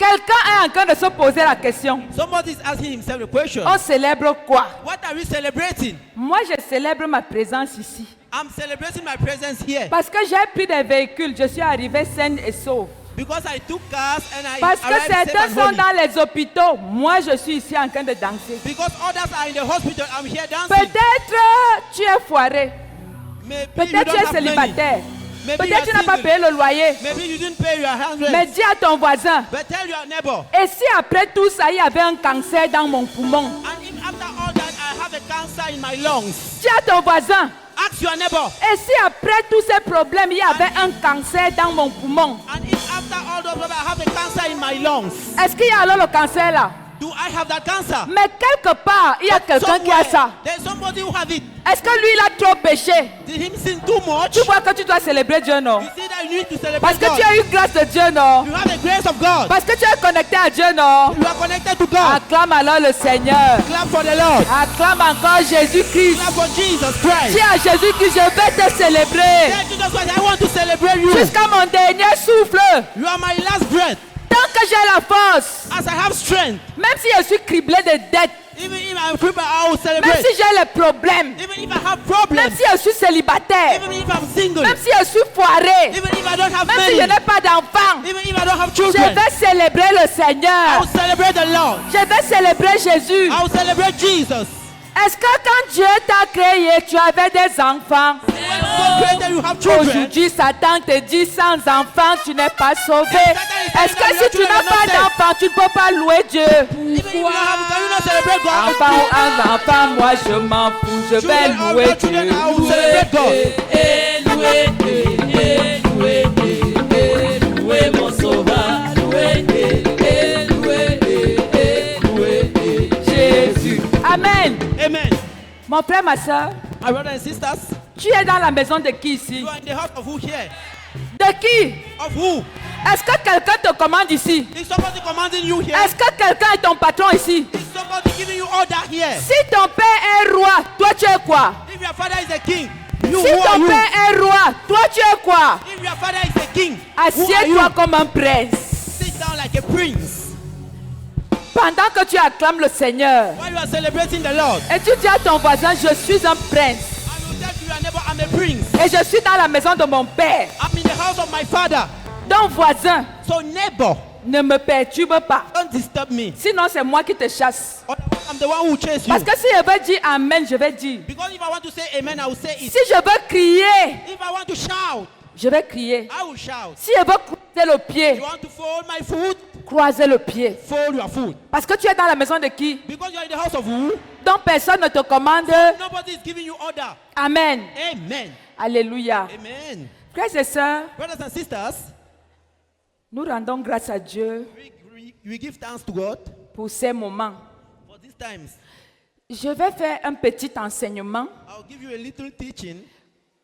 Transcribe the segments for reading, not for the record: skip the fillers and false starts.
Quelqu'un est en train de se poser la question. Somebody is asking himself the question. On célèbre quoi? What are we celebrating? Moi, je célèbre ma présence ici. I'm celebrating my presence here. Parce que j'ai pris des véhicules, je suis arrivé saine et sauve. Because I took cars and I Parce que arrived safe certains and sont holy. dans les hôpitaux. Moi, je suis ici en train de danser. Because others are in the hospital, I'm here dancing. Peut-être tu es foiré. Maybe you Peut-être don't tu es have money. célibataire. Maybe you Peut-être tu are n'as pas single. payé le loyer. Maybe you didn't pay your house Mais rent. dis à ton voisin, But tell your neighbor. et si après tout ça, il y avait un cancer dans mon poumon? And if after all that I have a cancer in my lungs, Dis à ton voisin, ask your neighbor. et si après tous ces problèmes, il y avait un cancer dans mon poumon? And if after all those problems I have a cancer in my lungs, Est-ce qu'il y a alors le cancer là? do I have that cancer? Mais quelque part, il y a quelqu'un qui a ça. There's somebody who have it. Est-ce que lui, il a trop péché? Did him sin too much? Tu vois que tu dois célébrer Dieu, non? You see that you need to celebrate Parce que God. tu as eu grâce de Dieu, non? You have the grace of God. Parce que tu es connecté à Dieu, non? You are connected to God. Acclame alors le Seigneur. Clap for the Lord. Acclame encore Jésus-Christ. Clap for Jesus Christ. Dis à Jésus-Christ, je vais te célébrer. Tell Jesus Christ, I want to celebrate you. Jusqu'à mon dernier souffle. You are my last breath. Tant que j'ai la force. As I have strength, Même si je suis criblé de dettes. even if I'm crippled, I will Même celebrate. si j'ai les problèmes. Even if I have Même problems, si je suis célibataire. even if I'm single, Même si je suis foiré. even if I don't have Même si many, je n'ai pas d'enfant. even if I don't have Je children, vais célébrer le I Seigneur. will celebrate the Lord. Je vais célébrer Jésus. I will celebrate Jesus. Est-ce que quand Dieu t'a créé, tu avais des enfants? When God created, you have children. Aujourd'hui, Satan te dit sans enfant, tu n'es pas sauvé. Est-ce que si tu n'as pas d'enfant, tu ne peux pas louer Dieu? Even if you don't have, can you not celebrate God? Enfant ou un enfant, moi je m'en fous, je vais Children or louer not children, Dieu. I will celebrate God. Louez mon sauveur, louez Jésus. Amen. Amen. Mon frère, ma soeur, My brothers and sisters, tu es dans la maison de qui ici? you are in the house of who here? De qui? Of who? Est-ce que quelqu'un te commande ici? Is somebody commanding you here? Est-ce que quelqu'un est ton patron ici? Is somebody giving you order here? Si ton père est roi, toi tu es quoi? If your father is a king, you Si who are ton you? père est roi, toi tu es quoi? If your father is a king, who are you? Assieds-toi comme un prince. Sit down like a prince. Pendant que tu acclames le Seigneur, While you are celebrating the Lord, et tu dis à ton voisin, je suis un prince. I will tell your neighbor, I'm a prince. Et je suis dans la maison de mon père. I'm in the house of my father. Donc voisin, So neighbor, ne me perturbe pas. don't disturb me. Sinon c'est moi qui te chasse. Otherwise, I'm the one who will chase you. Parce que si je veux dire Amen, je vais dire. Because if I want to say amen, I will say it. Si je veux crier, If I want to shout, je vais crier. I will shout. Si je veux croiser le You pied, want to fold my foot? croiser le pied. Fold your foot. Parce que tu es dans la maison de qui? Because you're in the house of who? Donc personne ne te commande. Nobody is giving you order. Amen. Amen. Alléluia. Amen. Frères et sœurs, Brothers and sisters, nous rendons grâce à Dieu we give thanks to God pour ces moments. for these times. Je vais faire un petit enseignement I'll give you a little teaching.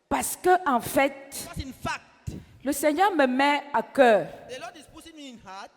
parce que en fait, Because in fact, le Seigneur me met à cœur the Lord is putting me in heart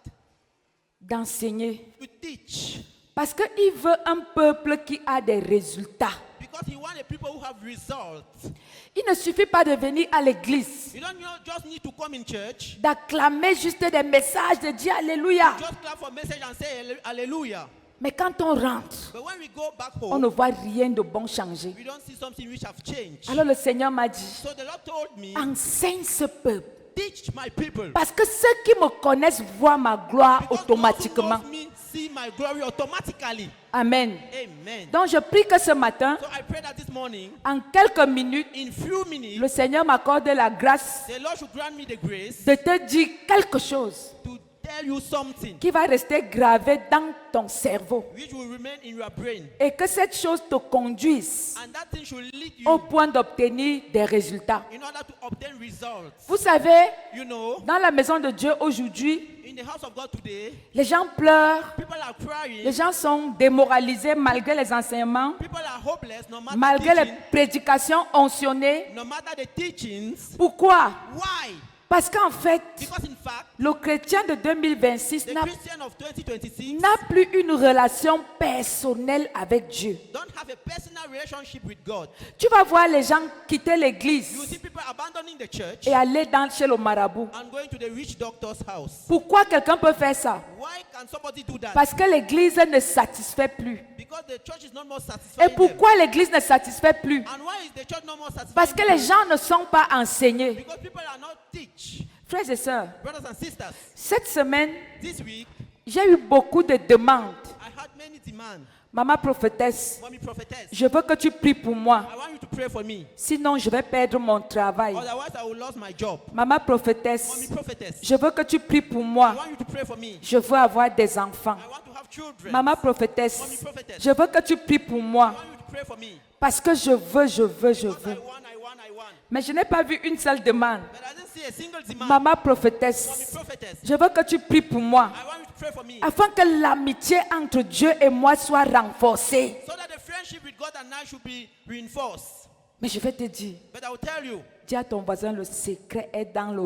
d'enseigner. to teach. Parce qu'il veut un peuple qui a des résultats. Because He wants the people who have results. Il ne suffit pas de venir à l'église, You don't just need to come in church, d'acclamer juste des messages, de dire Alléluia. just clap for message and say hallelujah. Mais quand on rentre, But when we go back on home, ne voit rien de bon changer. we don't see something which have changed. Alors le Seigneur m'a dit, So the Lord told me, enseigne ce peuple. teach my people. Parce que ceux qui me connaissent voient ma gloire Because automatiquement. those who love me see my glory automatically. Amen. Amen. Donc je prie que ce matin, So I pray that this morning, en quelques minutes, in few minutes, le Seigneur m'accorde la grâce the Lord should grant me the grace de te dire quelque chose to tell you something qui va rester gravé dans ton cerveau. which will remain in your brain. Et que cette chose te conduise And that thing should lead au you point d'obtenir des résultats. in order to obtain results. Vous savez, You know, dans la maison de Dieu aujourd'hui, in the house of God today, les gens pleurent, people are crying, les gens sont démoralisés malgré les enseignements, people are hopeless no matter malgré les teaching, prédications oncionnées. no matter the teachings. Pourquoi? Why? Parce qu'en fait, Because in fact, le chrétien de 2026 the Christian of 2026 n'a plus une relation personnelle avec Dieu. don't have a personal relationship with God. Tu vas voir les gens quitter You l'église see people abandoning the church et aller chez le marabout. and going to the rich doctor's house. Pourquoi quelqu'un peut faire ça? Why can somebody do that? Parce que l'église ne satisfait plus. Because the church is not more Et satisfying them. pourquoi l'église ne satisfait plus? And why is the church not more satisfying? Parce que les gens ne sont pas enseignés. Because people are not teach. Frères et sœurs, Brothers and sisters, cette semaine, this week j'ai eu beaucoup de demandes. I had many demands. Maman prophétesse, Mommy prophetess, je veux que tu pries pour moi. I want you to pray for me. Sinon, je vais perdre mon travail. Otherwise, I will lose my job. Maman Mommy prophétesse, prophetess, je veux que tu pries pour I moi. want you to pray for me. Je veux avoir des enfants. I want to have children. Maman Mommy prophétesse, prophetess, je veux que tu pries pour moi. I want you to pray for me. Parce que je veux. Because I want. Mais je n'ai pas vu une seule demande. But I didn't see a single demand. Maman Mommy prophétesse, prophetess, je veux que tu pries pour moi. I want you to pray for me. Afin que l'amitié entre Dieu et moi soit renforcée. So that the friendship with God and I should be reinforced. Mais je vais te dire, But I will tell you, dis à ton voisin, le secret est dans le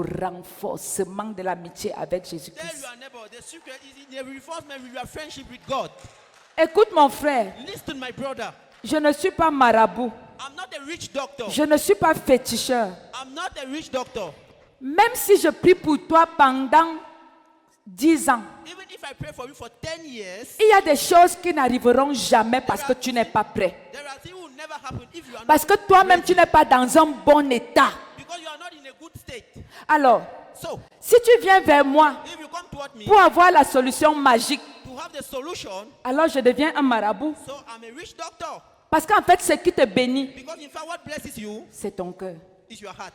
renforcement de l'amitié avec tell Jésus-Christ. your neighbor, the secret is in the reinforcement with your friendship with God. Écoute mon frère, Listen, my brother. je ne suis pas marabout. I'm not a rich doctor. Je ne suis pas féticheur. I'm not a rich doctor. Même si je prie pour toi pendant 10 ans, Even if I pray for you for 10 years, il y a des choses qui n'arriveront jamais parce que tu n'es pas prêt. there are things will never happen if you are Parce not que toi-même, tu n'es pas dans un bon état. because you are not in a good state. Alors, So, si tu viens vers moi if you come toward me pour avoir la solution magique, to have the solution, alors je deviens un marabout. so I'm a rich doctor. Parce qu'en fait, ce qui te bénit, Because in fact, what blesses you c'est ton cœur. is your heart.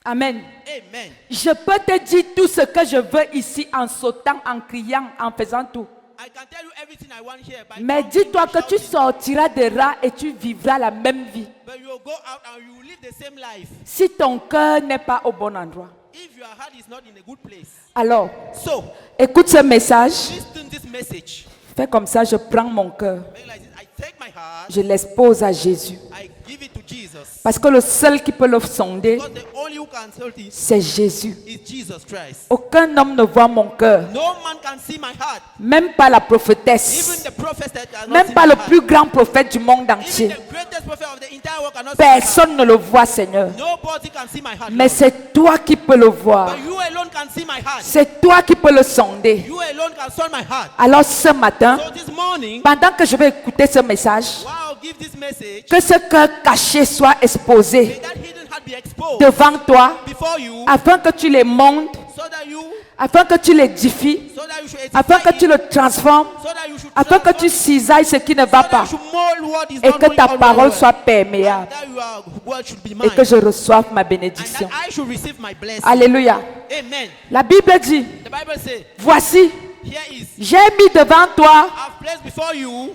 Amen. Amen. Je peux te dire tout ce que je veux ici en sautant, en criant, en faisant tout. I can tell you everything I want here by Mais jumping dis-toi and que tu shouting. sortiras de là et tu vivras la même vie. But you will go out and you will live the same life Si ton cœur n'est pas au bon endroit. if your heart is not in a good place. Alors, So, écoute ce message. listen this message. Fais comme ça, je prends mon cœur. Make like this. I take my heart, Je l'expose à Jésus. I give it to Jesus. Parce que le seul qui peut le sonder, Because the only who can tell it c'est Jésus. is Jesus Christ. Aucun homme ne voit mon cœur. No man can see my heart. Même pas la Even prophétesse. the prophet that cannot Même see pas my le heart. plus grand prophète du monde Even entier. the greatest prophet of the entire world cannot see my heart. Personne ne le voit, Seigneur. Nobody can see my heart. Mais Lord. c'est toi qui peux le voir. But you alone can see my heart. C'est toi qui peux le sonder. You alone can solve my heart. Alors ce matin, So this morning, pendant que je vais écouter ce message, while I'll give this message, que ce cœur caché soit may exposé that hidden heart be exposed devant toi, before you, afin que tu les montes, so that you, afin que tu l'édifies, so that you should afin que edify tu it, le transformes, so that you should afin que transform tu it, cisailles ce qui ne so va that pas, you should mold what is et not que going ta on parole well, soit perméable, that your word should be et mine, que je reçoive ma and bénédiction. that I should receive my blessing. Alléluia. Amen. La Bible dit, The Bible says, voici, here is, j'ai mis devant toi, I've placed before you,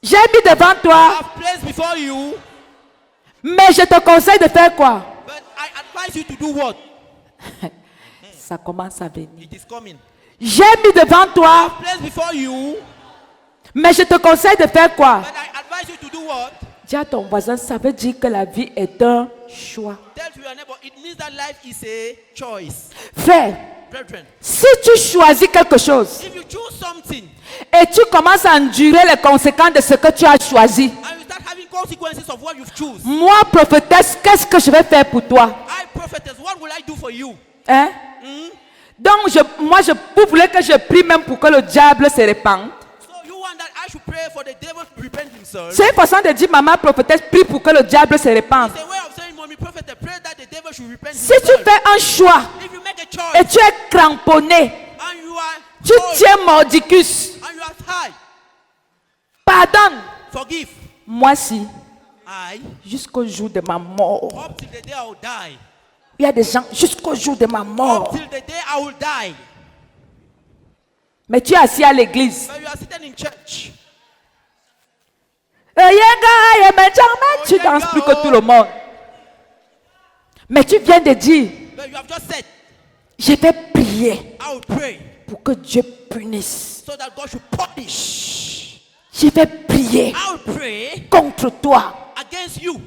j'ai mis devant toi, I've placed before you, mais je te conseille de faire quoi? but I advise you to do what? Ça commence à venir. It is coming. J'ai mis devant toi, Placed before you, mais je te conseille de faire quoi? but I advise you to do what? Dis à ton voisin, ça veut dire que la vie est un choix. Tell to your neighbor, it means that life is a choice. Frère, Brethren, si tu choisis quelque chose if you choose something et tu commences à endurer les conséquences de ce que tu as choisi, and you start having consequences of what you've choose, moi, prophétesse, qu'est-ce que je vais faire pour toi? I prophetess, what will I do for you? Hein? Donc, vous voulez que je prie même pour que le diable se répande? So you want that I should pray for the devil to repent himself? C'est une façon de dire, maman prophétesse, prie pour que le diable se répande. It's a way of saying, mommy prophet, pray that the devil should repent Si tu himself. fais un choix If you make a et choice tu es cramponné, and you are tu hold, tiens mordicus, and you are tied, pardonne. forgive. Moi, si, I, jusqu'au jour de ma mort, up till the day I will die, il y a des gens, jusqu'au jour de ma mort, up till the day I will die, mais tu es assis à l'église. but you are sitting in church. Tu danses plus que tout le monde. Mais tu viens de dire, But you have just said, je vais prier I will pray pour que Dieu punisse. so that God should punish. Je vais prier I will pray contre toi. against you.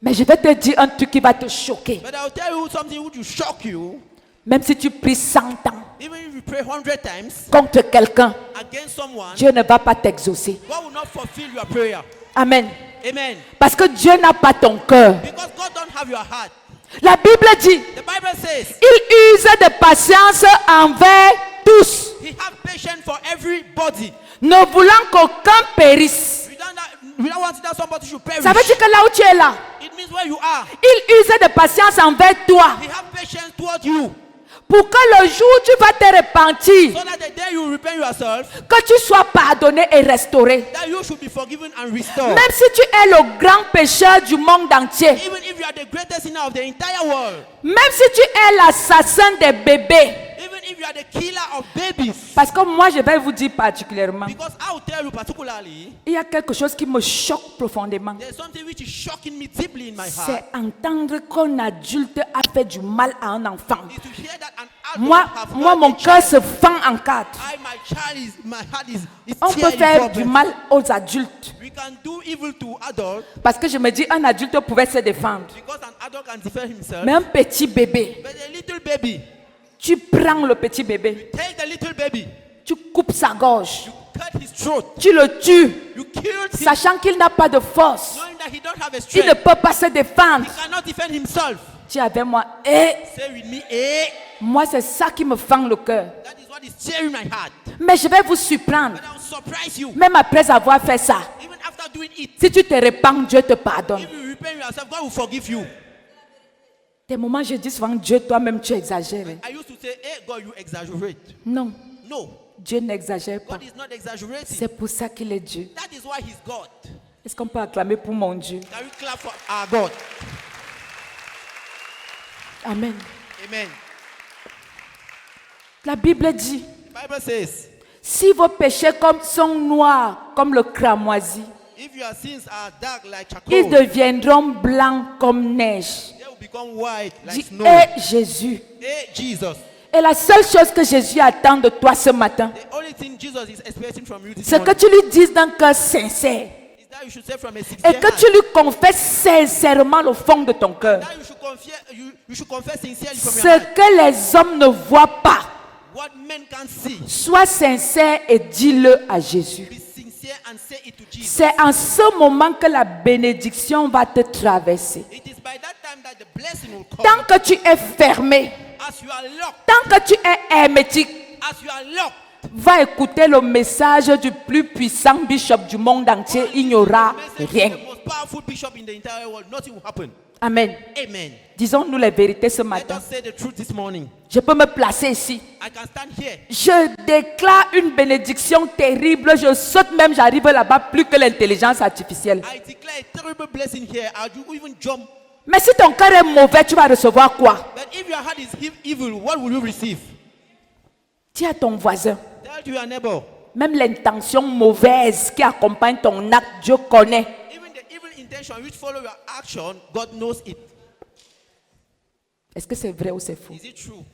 Mais je vais te dire un truc qui va te choquer. But I'll tell you something which will shock you. Même si tu pries 100 ans Even if you pray 100 times contre quelqu'un, against someone, Dieu ne va pas t'exaucer. God will not fulfill your prayer. Amen. Amen. Parce que Dieu n'a pas ton cœur. Because God don't have your heart. La Bible dit, The Bible says il use de patience envers tous, He has patience for everybody. ne voulant qu'aucun périsse. We don't want that somebody should perish. Ça veut dire que là où tu es là, It means where you are. il use de patience envers toi. He has patience toward you. Pour que le jour où tu vas te repentir, So that the day you repent yourself, que tu sois pardonné et restauré. that you should be forgiven and restored. Même si tu es le grand pécheur du monde entier, Even if you are the greatest sinner of the entire world. même si tu es l'assassin des bébés, Even if you are the killer of babies. parce que moi je vais vous dire particulièrement, Because I will tell you particularly, il y a quelque chose qui me choque profondément. there's something which is shocking me deeply in my heart. C'est entendre qu'un adulte a fait du mal à un enfant. Is to hear that an Moi, adult have moi hurt mon a cœur child. se fend en quatre. My heart is On peut tearing faire from du it. mal aux adultes. We can do evil to adults Parce que je me dis, un adulte pouvait se défendre. because an adult can defend himself. Mais un petit bébé, But a little baby, tu prends le petit bébé, take the little baby, tu coupes sa gorge, cut his throat, tu le tues, you killed him, sachant qu'il n'a pas de force. knowing that he don't have a Il ne strength. peut pas se défendre. He cannot defend himself. Tu es avec moi. Et Say with me, eh? moi, c'est ça qui me fend le cœur. That is what is tearing my heart. Mais je vais vous surprendre. But I will surprise you. Même après avoir fait ça, Even after doing it, si tu te répands, Dieu te pardonne. if you repent yourself, God will forgive you. Des moments, je dis souvent, Dieu, toi-même, tu exagères. I used to say, hey, God, you exaggerate. Non, No, Dieu n'exagère pas. God is not exaggerating. C'est pour ça qu'il est Dieu. That is why he's God. Est-ce qu'on peut acclamer pour mon Dieu? Can we clap for our God? Amen. Amen. La Bible dit, The Bible says, si vos péchés sont noirs comme le cramoisi, if your sins are dark like ils charcoal, deviendront blancs comme neige. they will become white like Dis, snow. Jésus. Hey, Jesus. Et la seule chose que Jésus attend de toi ce matin, The only thing Jesus is expecting from you this c'est que morning tu lui dises d'un cœur sincère is that you should say from a et sincere que heart. tu lui confesses sincèrement au fond de ton cœur That you should confess sincerely from your ce heart. que les hommes ne voient pas. What men can't see. Sois sincère et dis-le à Jésus. Be sincere and say it to Jesus. C'est en ce moment que la bénédiction va te traverser. It is by that time that the blessing will come. Tant que tu es fermé, As you are locked, tant que tu es hermétique, as you are locked, va écouter le message du plus puissant bishop du monde entier, il n'y aura the message rien. of the most powerful bishop in the entire world, nothing will happen. Amen. Amen. Disons-nous les vérités ce Let matin. us say the truth this morning. Je peux me placer ici. I can stand here. Je déclare une bénédiction terrible. Je saute même, j'arrive là-bas plus que l'intelligence artificielle. I declare a terrible blessing here. You even jump. Mais si ton cœur est mauvais, tu vas recevoir quoi? But if your heart is evil, what will you receive? Dis à ton voisin, Tell to your neighbor. même l'intention mauvaise qui accompagne ton acte, Dieu connaît. Even the evil intention which follow your action, God knows it. Est-ce que c'est vrai ou c'est faux? Is it true?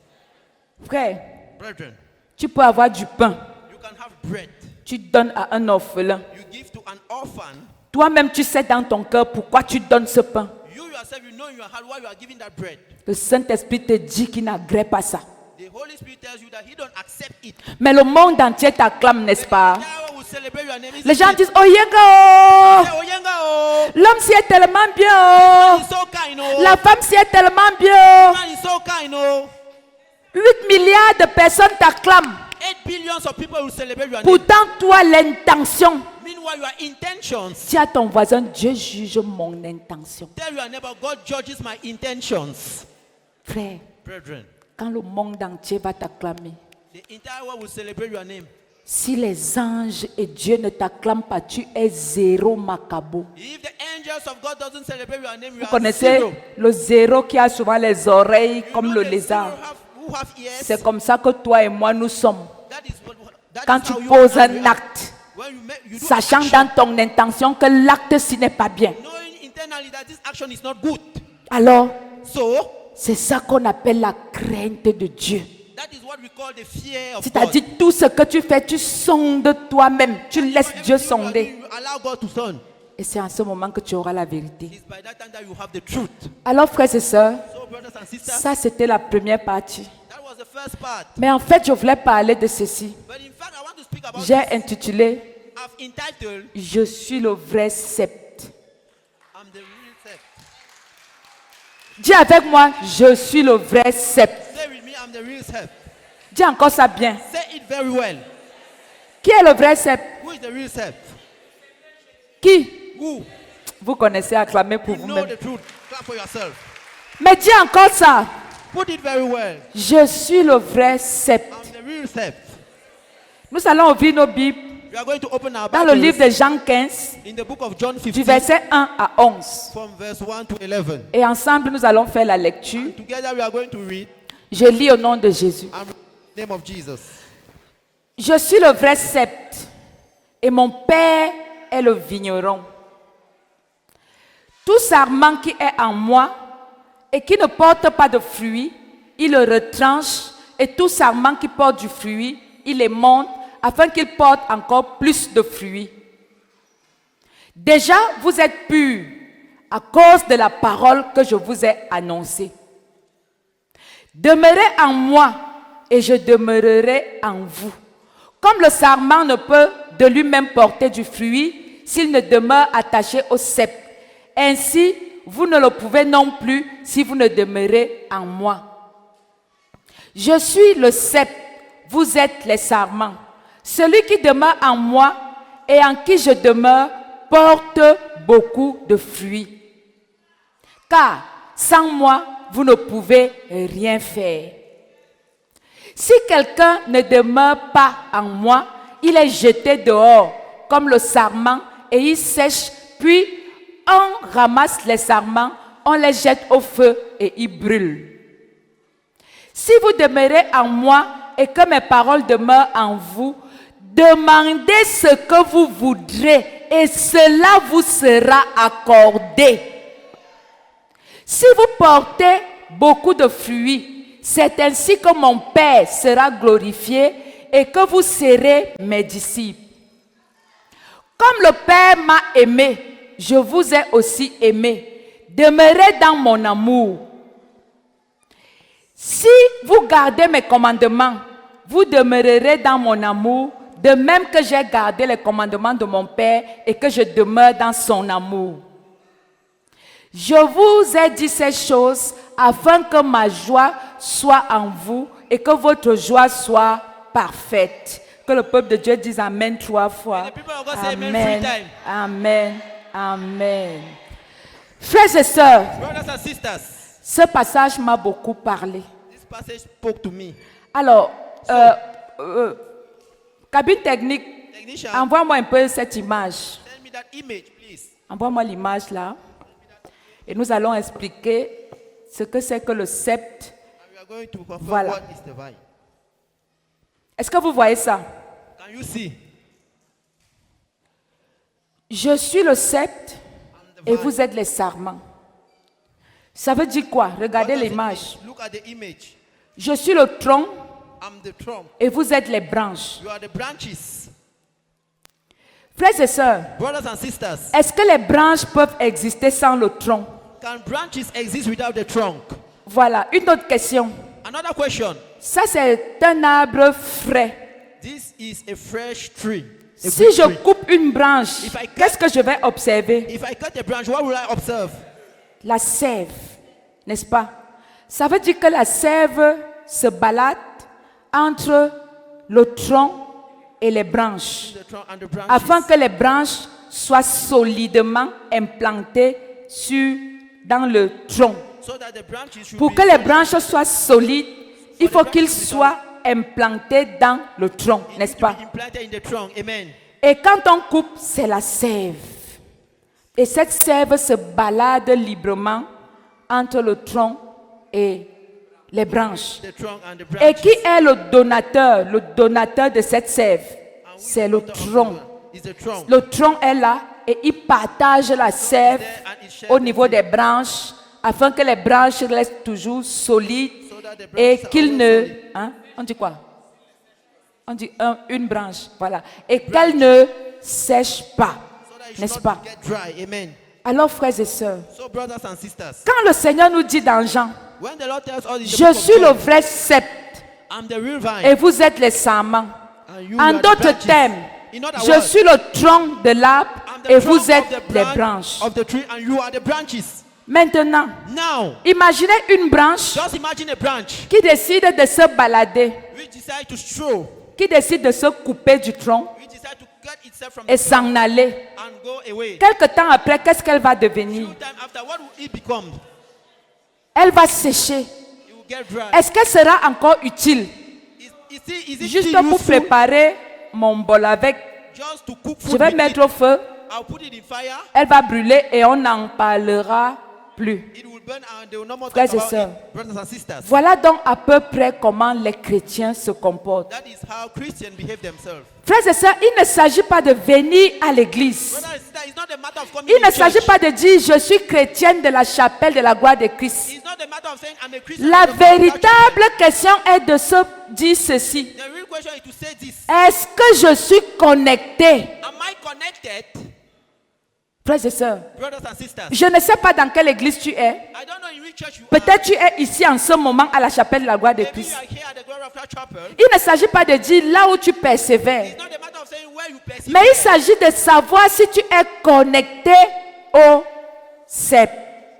Frère, Brethren, tu peux avoir du pain. you can have bread. Tu donnes à un orphelin. You give to an orphan. Toi-même, tu sais dans ton cœur pourquoi tu donnes ce pain. You yourself, you know in your heart why you are giving that bread. Le Saint-Esprit te dit qu'il n'agrée pas ça. The Holy Spirit tells you that He don't accept it. Mais le monde entier t'acclame, n'est-ce pas? Now will celebrate your name. Les gens disent, oh yenga, oh, Oh, Yenga, oh. l'homme s'y est tellement bien, oh. He's so kind, oh. La femme s'y est tellement bien. Man is so kind, oh. 8 milliards de personnes t'acclament. 8 billions of people will celebrate your name. Pourtant, toi, l'intention. Meanwhile, your intentions. Dis à ton voisin, Dieu juge mon intention. Tell your neighbor, God judges my intentions. Frère, Brethren, quand le monde entier va t'acclamer, the entire world will celebrate your name. si les anges et Dieu ne t'acclament pas, tu es zéro macabo. If the angels of God doesn't celebrate your name, you Vous are connaissez zero. le zéro qui a souvent les oreilles You comme know le the lézard. zero who have ears. C'est comme ça que toi et moi nous sommes. That is that Quand is tu how you poses and un we are. acte, When you do sachant action, dans ton intention que l'acte ci n'est pas bien, knowing internally that this action is not good. alors So c'est ça qu'on appelle la crainte de Dieu. that is what we call the fear of God. C'est-à-dire tout ce que tu fais, tu sondes toi-même, tu laisses Dieu sonder. You allow God to son. Et c'est en ce moment que tu auras la vérité. It's by that time that you have the truth. Alors, frères et sœurs, So, brothers and sisters, ça c'était la première partie. that was the first part. Mais en fait, je voulais parler de ceci. But in fact, I want to speak about J'ai this. intitulé I've entitled, Je suis le vrai sceptre. I'm the real scepter. Dis avec moi, je suis le vrai sceptre. Say with me, I'm the real scepter. Dis encore ça bien. Say it very well. Qui est le vrai sceptre? Who is the real scepter? Qui? Who? Vous connaissez, acclamez pour You know vous-même. the truth. Clap for yourself. Mais dis encore ça. Put it very well. Je suis le vrai sceptre. I'm the real scepter. Nous allons ouvrir nos Bibles We are going to open our dans le livre Bibles de Jean 15, in the book of John du 15, verset 1 à 11. from verse 1 to 11. Et ensemble, nous allons faire la lecture. Together we are going to read Je lis au nom de Jésus. and read the name of Jesus. Je suis le vrai sceptre et mon Père est le vigneron. Tout sarment qui est en moi et qui ne porte pas de fruits, il le retranche, et tout sarment qui porte du fruit, il les monte afin qu'il porte encore plus de fruits. Déjà, vous êtes purs à cause de la parole que je vous ai annoncée. Demeurez en moi et je demeurerai en vous. Comme le sarment ne peut de lui-même porter du fruit s'il ne demeure attaché au sceptre, ainsi vous ne le pouvez non plus si vous ne demeurez en moi. Je suis le sceptre, vous êtes les sarments. Celui qui demeure en moi et en qui je demeure porte beaucoup de fruits. Car sans moi, vous ne pouvez rien faire. Si quelqu'un ne demeure pas en moi, il est jeté dehors comme le sarment et il sèche, puis on ramasse les sarments, on les jette au feu et ils brûlent. Si vous demeurez en moi et que mes paroles demeurent en vous, demandez ce que vous voudrez et cela vous sera accordé. Si vous portez beaucoup de fruits, c'est ainsi que mon Père sera glorifié et que vous serez mes disciples. Comme le Père m'a aimé, je vous ai aussi aimé. Demeurez dans mon amour. Si vous gardez mes commandements, vous demeurerez dans mon amour, de même que j'ai gardé les commandements de mon Père et que je demeure dans son amour. Je vous ai dit ces choses afin que ma joie soit en vous et que votre joie soit parfaite. Que le peuple de Dieu dise Amen 3 fois. And the people of God say amen 3 times. Amen. Amen. Frères et sœurs, Brothers and sisters, ce passage m'a beaucoup parlé. this passage spoke to me. Alors, cabine technique, Technician, envoie-moi un peu cette image. send me that image, please. Envoie-moi l'image là. Et nous allons expliquer ce que c'est que le sceptre. And we are going to confirm Voilà. what is the vine. Est-ce que vous voyez ça? Can you see? Je suis le sceptre I'm the et vine. vous êtes les sarments. Ça veut dire quoi? Regardez What does it l'image. mean? Look at the image. Je suis le tronc I'm the trunk. et vous êtes les branches. You are the branches. Frères et sœurs, Brothers and sisters, est-ce que les branches peuvent exister sans le tronc? can branches exist without the trunk? Voilà, une autre question. Another question. Ça, c'est un arbre frais. This is a fresh tree. A Si big je tree. coupe une branche, If I cut- qu'est-ce que je vais observer? If I cut a branch, what will I observe? La sève, n'est-ce pas? Ça veut dire que la sève se balade entre le tronc et les branches, The trunk and the branches. afin que les branches soient solidement implantées dans le tronc. So that the branches should Pour be que les branches soient solides, il faut qu'ils soient implantés dans le tronc, it n'est-ce need to pas? be implanted in the trunk. Amen. Et quand on coupe, c'est la sève. Et cette sève se balade librement entre le tronc et les branches. The trunk and the Et branches. qui est le donateur? Le donateur de cette sève, c'est le tronc. Is the trunk. Le tronc est là et il partage la sève There and it shares au the niveau des branches afin que les branches restent toujours solides so that the et branches are qu'il always ne... solid. Hein? On dit quoi? On dit une branche, voilà. Et qu'elle ne sèche pas. So that it should N'est-ce not pas? get dry. Amen. Alors, frères et sœurs, So, brothers and sisters, quand le Seigneur nous dit dans Jean, when the Lord tells us in the je book of suis le John, vrai cep I'm the real vine, et vous êtes les sarments. and you En are the d'autres branches. termes, In other je words, suis le tronc de l'arbre I'm the et trunk vous of êtes the les branch branches. of the tree, and you are the branches. Maintenant, Now, imaginez une branche just imagine a branch qui décide de se balader, which decide to stroll, qui décide de se couper du tronc which decide to cut itself from et the s'en aller. and go away. Quelque temps après, qu'est-ce qu'elle va devenir? Few time after, what will it become? Elle va sécher. It will get dry. Est-ce qu'elle sera encore utile? Is it Juste still pour useful préparer mon bol avec, just to cook je food vais with mettre it? au feu, I'll put it in fire. elle va brûler et on n'en parlera plus. It will burn and they will no more Frères talk et about sœurs. it. Brothers and sisters. Voilà donc à peu près comment les chrétiens se comportent. That is how Christians behave themselves. Frères et sœurs, il ne s'agit pas de venir à l'église. Brothers and sisters, it's not a matter of coming Il ne to s'agit church. pas de dire je suis chrétienne de la chapelle de la gloire de Christ. It's not a matter of saying I'm a Christian. La of the Lord's church. véritable question est de se dire ceci. The real question is to say this. Est-ce que je suis connecté? Am I connected? Frères et sœurs, Brothers and sisters. je ne sais pas dans quelle église tu es. I don't know in which church you are. Peut-être tu es ici en ce moment à la chapelle de la gloire de Maybe you Christ. are here at the Glory of God Chapel. Il ne s'agit pas de dire là où tu persévères, It's not a matter of saying where you perceive. mais il s'agit de savoir si tu es connecté au cep.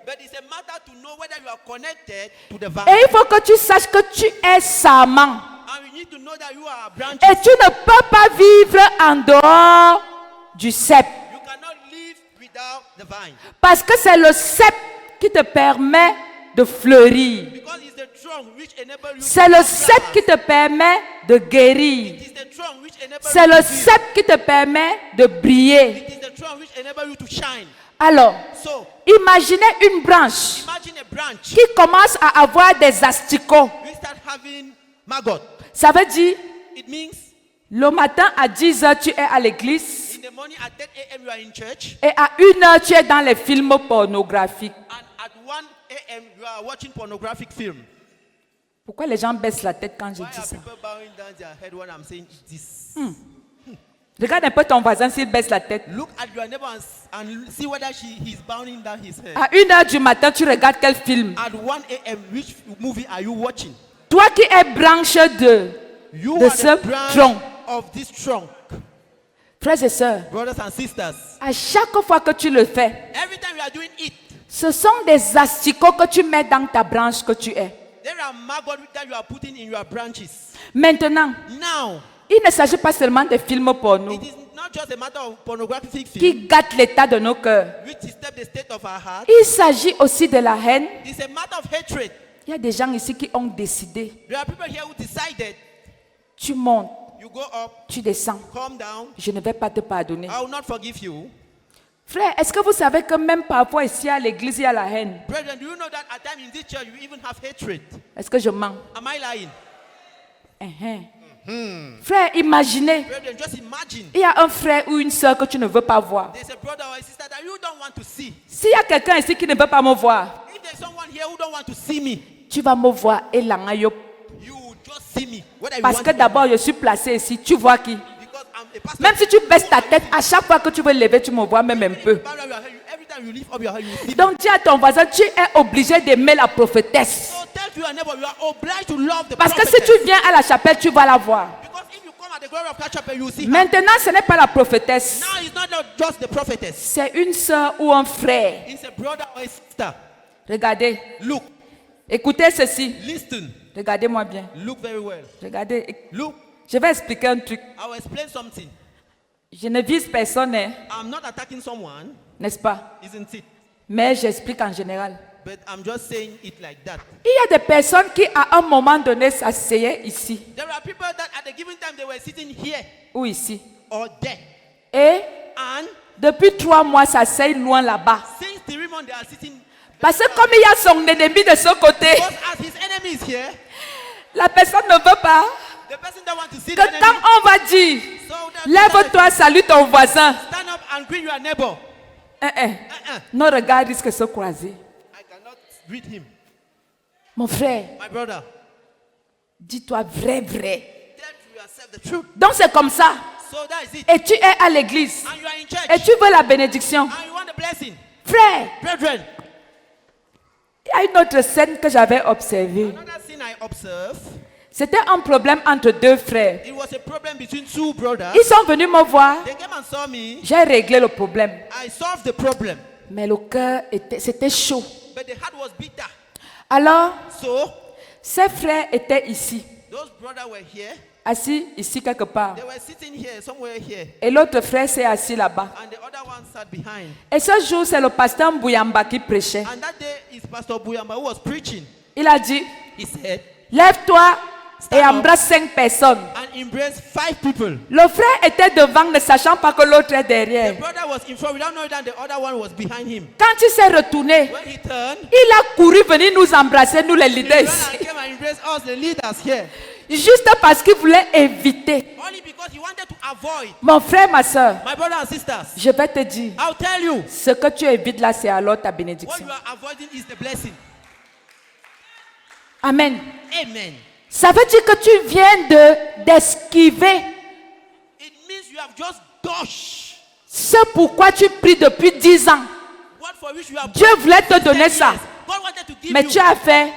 But it's a matter to know whether you are connected to the vine. Et il faut que tu saches que tu es sarment. And you need to know that you are branches. Et tu ne peux pas vivre en dehors du cep. You cannot live without the vine. Parce que c'est le cep qui te permet de fleurir. Because it's the trunk which enables you C'est to le grow cep grass. qui te permet de guérir. It is the trunk which enables C'est you le to live. cep qui te permet de briller. It is the trunk which enables you to shine. Alors, So, imaginez une branche imagine a branch. qui commence à avoir des asticots. We start having maggot. Ça veut dire, It means le matin à 10 heures, tu es à l'église in the morning at 10 a.m. you are in church. et à 1 heure, tu es dans les films pornographiques. And at 1 a.m. you are watching pornographic film. Pourquoi les gens baissent la tête quand je Why dis are ça? people bowing down their head when I'm saying this? Regarde un peu ton voisin s'il baisse la tête. Look at your neighbor and see whether he's bowing down his head. À 1 heure du matin, tu regardes quel film? At 1 a.m., which movie are you watching? Toi qui es branche de You de are ce the branch tronc. of this trunk. Frères et sœurs, Brothers and sisters, à chaque fois que tu le fais, every time you are doing it, ce sont des asticots que tu mets dans ta branche que tu es. there are maggots that you are putting in your branches. Maintenant, Now, il ne s'agit pas seulement des films porno it is not just a matter of pornographic film, qui gâtent l'état de nos cœurs. which disturbs the state of our heart. Il s'agit aussi de la haine. It's a matter of hatred. Il y a des gens ici qui ont décidé. There are people here who decided, Tu montes, you go up, tu descends. calm down, Je ne vais pas te pardonner. I will not forgive you. Frère, est-ce que vous savez que même parfois ici à l'église, il y a la haine? Brethren, do you know that at times in this church you even have hatred? Est-ce que je mens? Am I lying? Frère, imaginez, Brethren, just imagine il y a un frère ou une soeur que tu ne veux pas voir. there's a brother or a sister that you don't want to see. S'il y a quelqu'un ici qui ne veut pas me voir, If there's someone here who don't want to see me, tu vas me voir et l'angayop. you will just see me. Whether you Parce want que to d'abord, je suis placé ici. Tu vois qui? because I'm a pastor. Même si tu baisses ta tête, à chaque fois que tu veux lever, tu me vois même un peu. Every time you lift up your head, you see me. Donc dis à ton voisin, tu es obligé d'aimer la prophétesse. So tell to your neighbor, you are obliged to love the Parce que si prophetess. tu viens à la chapelle, tu vas la voir. Because if you come at the glory of God chapel, you will see her. Maintenant, ce n'est pas la prophétesse. Now it's not just the prophetess. C'est une soeur ou un frère. It's a brother or a sister. Regardez. Look, Écoutez ceci. listen, Regardez-moi bien. look very well. Regardez. Look, Je vais expliquer un truc. I will explain something. Je ne vise personne, hein, I'm not attacking someone, n'est-ce pas? isn't it? Mais j'explique en général. But I'm just saying it like that. Il y a des personnes qui, à un moment donné, s'asseyaient ici There are people that at a given time they were sitting here ou ici. or there. Et And depuis 3 mois, s'asseyent loin là-bas. since 3 months they are sitting, Parce que comme il y a son ennemi de ce côté, because as his enemy is here, la personne ne veut pas the person that wants to see que the enemy, quand on va dire, so that lève-toi, salue ton voisin. stand up and greet your neighbor. Nos regards risquent de se croiser. I cannot greet him. Mon frère, My brother, dis-toi vrai. tell to yourself the truth. Donc c'est comme ça. So that is it. et tu es à l'église And you are in church. et tu veux la bénédiction. And you want the blessing. Frère, Brethren, il y a une autre scène que j'avais observée. another thing I observe, C'était un problème entre deux frères. it was a problem between two brothers. Ils sont venus me voir. They came and saw me. J'ai réglé le problème. I solved the problem. Mais le cœur c'était chaud. But the heart was bitter. Alors, So, ces frères étaient ici, those brothers were here. assis ici quelque part. They were sitting here, somewhere here. Et l'autre frère s'est assis là-bas. And the other one sat behind. Et ce jour, c'est le pasteur Mbouyamba qui prêchait. And that day is Pastor Buyamba who was preaching. Il a dit, He said, lève-toi et Stand up. embrasse 5 personnes. and embrace 5 people. Le frère était devant, ne sachant pas que l'autre est The derrière. brother was in front without knowing that the other one was behind him. Quand il s'est retourné, When he turned, il a couru venir nous embrasser, nous les he leaders, ran ici. and came and embraced us, the leaders here. Juste parce qu'il voulait éviter. Only because he wanted to avoid. Mon frère, ma soeur, My brothers and sisters, je vais te dire, I'll tell you, ce que tu évites là, c'est alors ta what bénédiction. you are avoiding is the blessing. Amen. Amen. Ça veut dire que tu viens d'esquiver It means you have just dodged ce pourquoi tu pries depuis 10 ans. what for which you have Dieu voulait te donner 10 ça, years. God wanted to give mais you, tu as fait.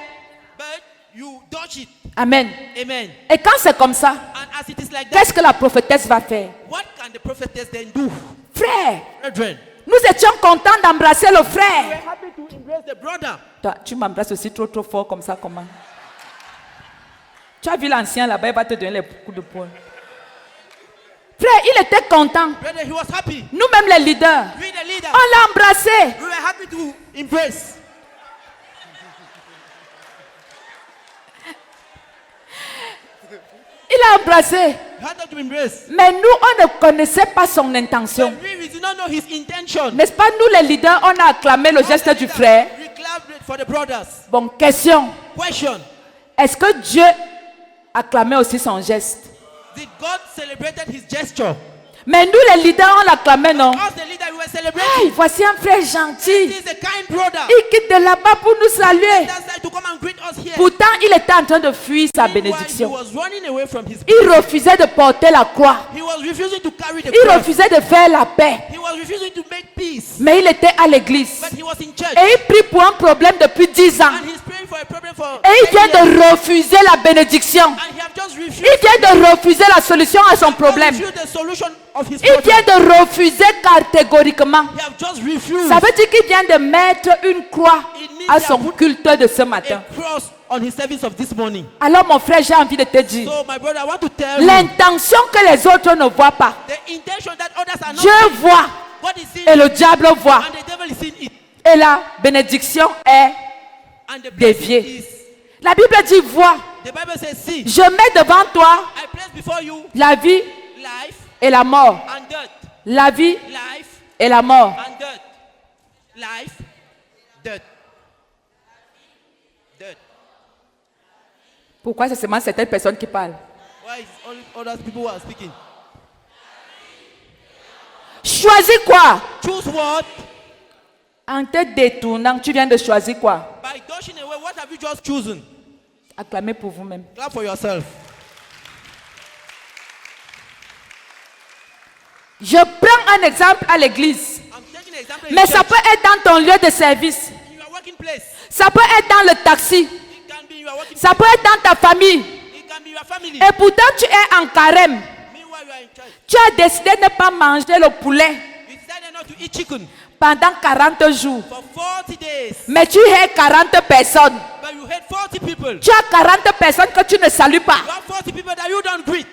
but you dodge it. Amen. Amen. Et quand c'est comme ça, And as it is like that, qu'est-ce que la prophétesse va faire? what can the prophetess then do? Frère, Brethren, nous étions contents d'embrasser le we're frère. happy to embrace the brother. Toi, tu m'embrasses aussi trop fort comme ça, comment? Tu as vu l'ancien là-bas, il va te donner les coups de poing. Frère, il était content. Brother, he was happy. Nous-mêmes les leaders, We the leader, on l'a embrassé. we were happy to embrace. Il a embrassé. We had to embrace. Mais nous, on ne connaissait pas son intention. But we did not know his intention. N'est-ce pas, nous les leaders, on a acclamé le geste du frère. We clapped for the brothers. Bon, question. Question. Est-ce que Dieu acclamait aussi son geste? Did God celebrated his gesture? Mais nous les leaders, on l'acclamait, non? As the leader, we were celebrating. Hey, voici un frère He gentil. is a kind brother. Il quitte de là-bas pour nous saluer. That's like to come and greet us here. Pourtant, il était en train de fuir sa Meanwhile, he bénédiction. was running away from his. Il refusait de porter la croix. He was refusing to carry the Il cross. refusait de faire la paix. He was refusing to make peace. Mais il était à l'église. But he was in church. Et il prie pour un problème depuis 10 ans. And he's praying for a problem for. Et il 10 vient years. de refuser la bénédiction. And he have just refused. Il vient de refuser la solution à son problème. Refused the solution of his Il vient problem. de refuser catégoriquement. He have just refused Ça veut dire qu'il vient de mettre une croix à son culte de ce matin. a cross on his service of this morning. Alors mon frère, j'ai envie de te dire, So my brother, I want to tell you l'intention que les autres ne voient pas, the intention that others are not Dieu seeing, voit God is seeing et it, le diable voit. and the devil is seeing it, Et la bénédiction est and the blessing déviée. is. La Bible dit, vois, The Bible says, "See, je mets devant toi I place before you la vie life et la mort. and death, La vie life et la mort. and death, life, death, death." Pourquoi c'est seulement certaines personnes qui parlent? Why is only other people who are speaking? Choisis quoi? Choose what? En te détournant, tu viens de choisir quoi? By dodging away, what have you just chosen? Acclamez pour vous-même. Clap for yourself. Je prends un exemple à l'église. I'm taking an example in Mais ça church. peut être dans ton lieu de service. In your working place. Ça peut être dans le taxi. It can be in your working Ça peut être dans ta famille. It can be your family. Et pourtant, tu es en carême. Meanwhile, you are in church. Tu as décidé de ne pas manger le poulet You decided not to eat chicken pendant 40 jours. for 40 days. Mais tu es 40 personnes. But you hate 40 people. Tu as 40 personnes que tu ne salues pas. You have 40 people that you don't greet.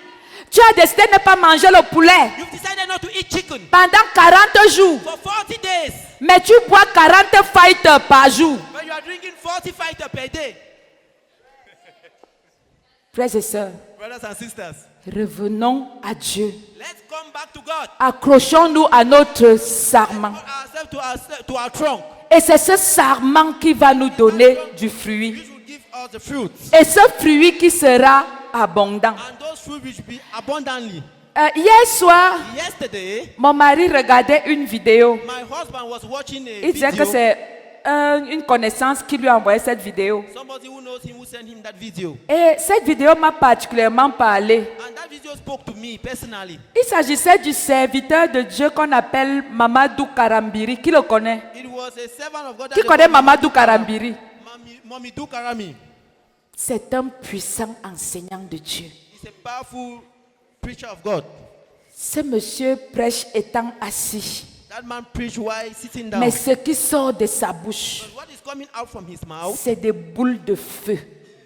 Tu as décidé de ne pas manger le poulet You've decided not to eat chicken pendant 40 jours. for 40 days. Mais tu bois 40 fighters par jour. But you are drinking 40 fighters per day. Frères et sœurs, Brothers and sisters, revenons à Dieu. let's come back to God. Accrochons-nous à notre sarment. Put ourselves to our trunk. Et c'est ce sarment qui va nous donner du fruit. This will give us the fruits. Et ce fruit qui sera abondant. And those fruits will be abundantly. Hier soir, Yesterday, mon mari regardait une vidéo. my husband was watching a Il disait que video. c'est une connaissance qui lui a envoyé cette vidéo. Somebody who knows him who sent him that video. Et cette vidéo m'a particulièrement parlé. And that video spoke to me personally. Il s'agissait du serviteur de Dieu qu'on appelle Mamadou Karambiri. Qui le connaît? It was a servant of God that Qui they connaît called Mamadou Karambiri? Mamidou Karami. C'est un puissant enseignant de Dieu. He's a powerful preacher of God. Ce monsieur prêche étant assis. That man preached while sitting down. Mais ce qui sort de sa bouche, But what is coming out from his mouth? c'est des boules de feu.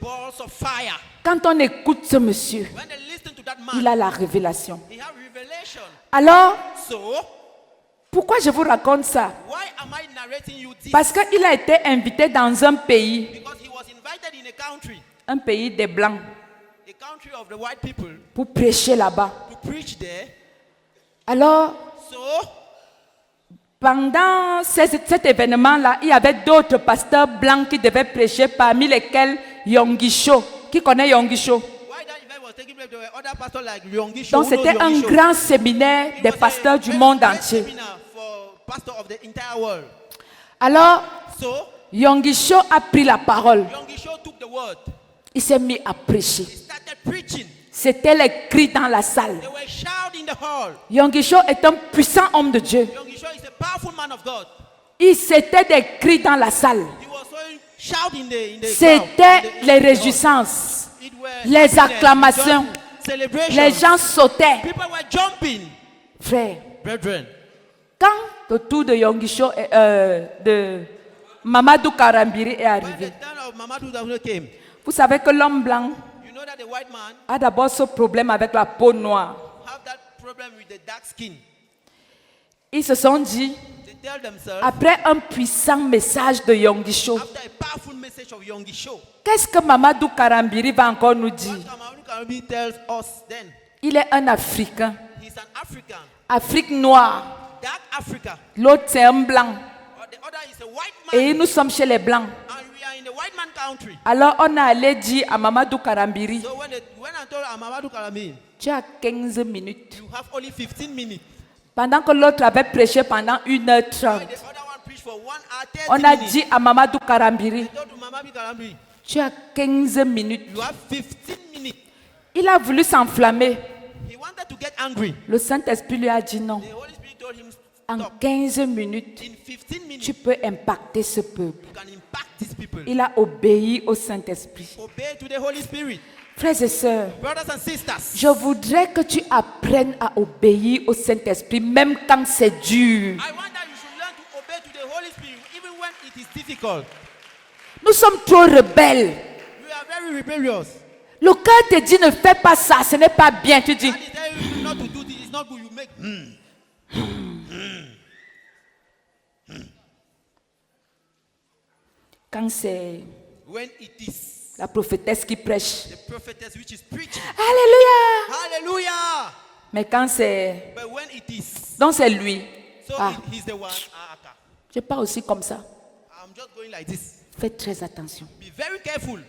Balls of fire. Quand on écoute ce monsieur, When they listen to that il man, a la révélation. he have revelation. Alors, So, pourquoi je vous raconte ça? why am I narrating you this? Parce qu'il a été invité dans un pays, Because he was invited in un pays des Blancs, a country of the white people, pour prêcher là-bas. to preach there. Alors, So, pendant cet événement-là, il y avait d'autres pasteurs blancs qui devaient prêcher, parmi lesquels Yongisho. Qui connaît Yongisho? why that event was taking place, there were other pastors like Yongisho. Donc who knows c'était un Yongisho? grand séminaire It des was a pasteurs du very monde great entier. seminar for pastors of the entire world. Alors, So, Yongisho a pris la parole. Yongisho took the word. Il s'est mis à prêcher. He started preaching. C'était les cris dans la salle. They were shouting in the hall. Yongisho est un puissant homme de Dieu. Yongisho is a powerful man of God. C'était des cris dans la salle. He was shouting in the C'était crowd, les réjouissances, It were les happiness, acclamations. celebrations. Les gens sautaient. People were jumping. Frère, Brethren, quand le tour de Yongisho, de Mamadou Karambiri est when arrivé, the turn of Mamadou Dawuda came, vous savez que l'homme blanc you know that the white man a d'abord ce problème avec la peau noire. have that problem with the dark skin. Ils se sont dit, They tell themselves, après un puissant message de Yongisho, after a powerful message of Yongisho, qu'est-ce que Mamadou Karambiri va encore nous dire? what Mamadou Karabi tells us then? Il est un Africain, He's an African, Afrique noire. dark Africa. L'autre, c'est un blanc. Or the other is a white man, Et nous sommes chez les blancs. and we are in the white man country. Alors, on a allé dire à Mamadou Karambiri, So when I told Mamadou Karabi, tu as 15 minutes. you have only 15 minutes. Pendant que l'autre avait prêché pendant 1h30, The other one preached for 1 hour 30 on a minutes. dit à Mamadou Karambiri, I told to Mamadou Karabi, tu as 15 minutes. you have 15 minutes. Il a voulu s'enflammer. He wanted to get angry. Le Saint-Esprit lui a dit non. The Holy Spirit told him, En stop. 15 minutes, In 15 minutes, tu peux impacter ce peuple. you can impact these people. Il a obéi au Saint-Esprit. Obey to the Holy Spirit. Frères et sœurs, Brothers and sisters, je voudrais que tu apprennes à obéir au Saint-Esprit, même quand c'est dur. I want that you should learn to obey to the Holy Spirit even when it is difficult. Nous sommes trop rebelles. We are very rebellious. Le cœur te dit ne fais pas ça, ce n'est pas bien. Tu dis, And they tell you not to do this, it's not good. You make quand c'est when it is la prophétesse qui prêche, the prophetess which is preaching. Alléluia. Hallelujah! Mais quand c'est, But when it is, donc c'est lui. so Ah, he's the one. Okay. je pas aussi comme ça. I'm just going like this. Faites très attention. Be very careful.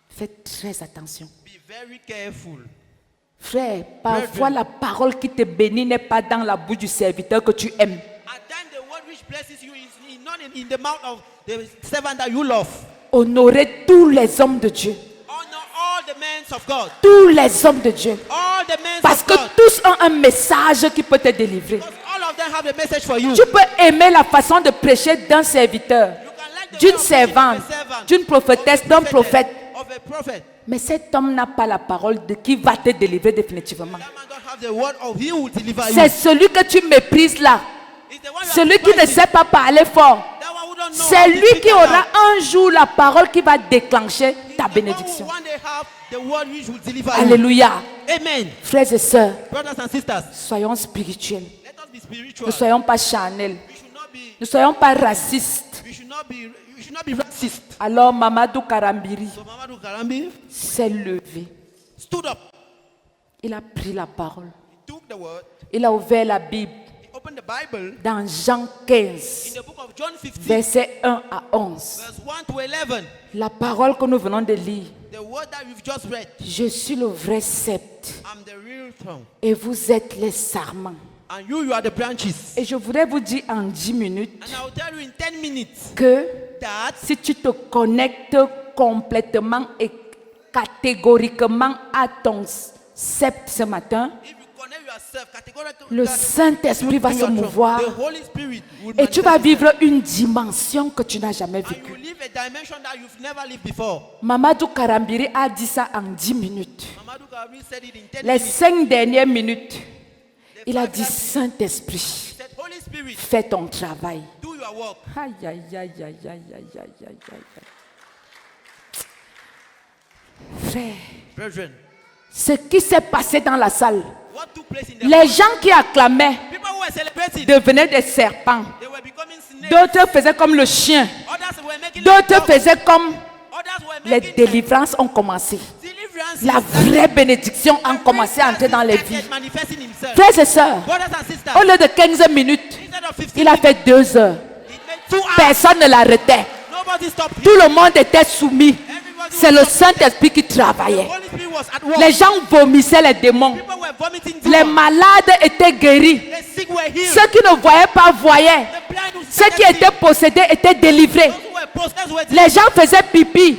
Faites très attention. Be very careful. Frère, parfois la parole qui te bénit n'est pas dans la bouche du serviteur que tu aimes. At times the word which blesses you is not in the mouth of the servant that you love. Honorez tous les hommes de Dieu. Honor all the men of God. Tous les hommes de Dieu. All the men Parce of que God. tous ont un message qui peut te délivrer. Because all of them have a message for you. Tu peux aimer la façon de prêcher d'un serviteur, You can like the d'une way of preaching of servante, a servant, d'une prophétesse, of a d'un prophète. of a prophet. Mais cet homme n'a pas la parole de qui va te délivrer définitivement. That man don't have the word of he who will deliver you. C'est celui que tu méprises là. It's the one you are Celui qui ne despising. sait pas parler fort. That one who don't know C'est how to lui speak qui aloud. aura un jour la parole qui va déclencher ta The one who bénédiction. one day have the word which will deliver you. Alléluia. Amen. Frères et sœurs, Brothers and sisters, soyons spirituels. let us be spiritual. Ne soyons pas charnels. We should not be. Ne soyons pas racistes. We should not be. We should not be racist. Alors Mamadou Karambiri So Mamadou Karambi s'est levé. stood up. Il a pris la parole. He took the word. Il a ouvert la Bible He opened the Bible dans Jean in 15, the book of John 15, versets 1 à 11. verse 1 to 11. La parole que nous venons de lire. The word that we've just read. Je suis le vrai sceptre I'm the real throne, et vous êtes les sarments. And you are the branches. Et je voudrais vous dire en 10 minutes And I will tell you in 10 minutes que that si tu te connectes complètement et catégoriquement à ton sceptre ce matin, if you connect yourself categorically le Saint-Esprit va se mouvoir the Holy Spirit will et tu vas manifest vivre une dimension que tu n'as jamais itself. And you vécue. live a dimension that you've never lived before. Mamadou Karambiri a dit ça en 10 minutes. Mamadou Kabi said it in 10 Les minutes. 5 dernières minutes, il a dit Saint-Esprit, He said, Holy Spirit, fais ton travail. do your work. Aïe, aïe, aïe, aïe, aïe, aïe, aïe, aïe, aïe. Frère, Brethren, ce qui s'est passé dans la salle, what took place in the les gens qui acclamaient people who were celebrating, devenaient des serpents. they were becoming snakes. D'autres faisaient comme le chien. Others were making D'autres like dogs. faisaient comme Others were les making délivrances ont commencé. deliverance. La vraie bénédiction a commencé à entrer dans les vies. Manifesting himself. Frères et sœurs, Brothers and sisters, au lieu de 15 minutes, instead of 15 il a fait 2 heures. it made 2 hours. Personne ne l'arrêtait. Nobody stopped him. Tout le monde était soumis. Everybody C'est was le Saint-Esprit qui travaillait. Holy Spirit was at work. Les gens vomissaient les démons. People were vomiting Les demons. malades étaient guéris. The sick were healed. Ceux qui ne voyaient pas voyaient. The blind who Ceux qui started étaient possédés étaient délivrés. those who were possessed were Les gens faisaient pipi.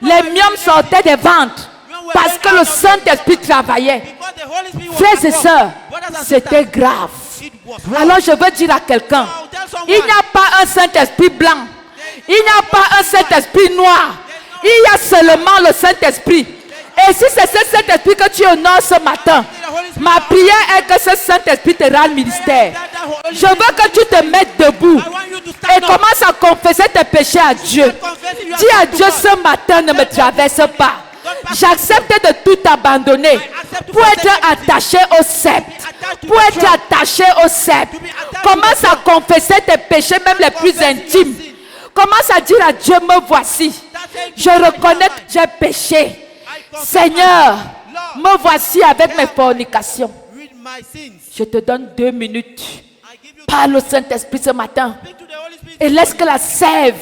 Les miomes sortaient des ventres. Parce que le Saint-Esprit travaillait. because the Holy Spirit was Frères at et work. sœurs, Brothers and c'était sisters, grave. it was wrong. Alors je veux dire à quelqu'un, I'll tell someone, il n'y a pas un Saint-Esprit blanc. Il n'y a pas un Saint-Esprit noir. Il y a seulement le Saint-Esprit. Et si c'est ce Saint-Esprit que tu honores ce matin, ma prière est que ce Saint-Esprit te rende ministère. Je veux que tu te mettes debout I want you to et stand up. commence à confesser tes péchés à Dieu. Confess your Dis à sin to Dieu, God. ce matin ne me traverse pas. J'accepte de tout abandonner pour être attaché au sceptre. Pour être attaché au sceptre. Commence à confesser tes péchés, même les plus intimes. Commence à dire à Dieu, me voici. Je reconnais que j'ai péché. Seigneur, me voici avec mes fornications. Read my sins. Je te donne 2 minutes. I give you Parle au Saint-Esprit ce matin. speak to the Holy Spirit. Et laisse que la sève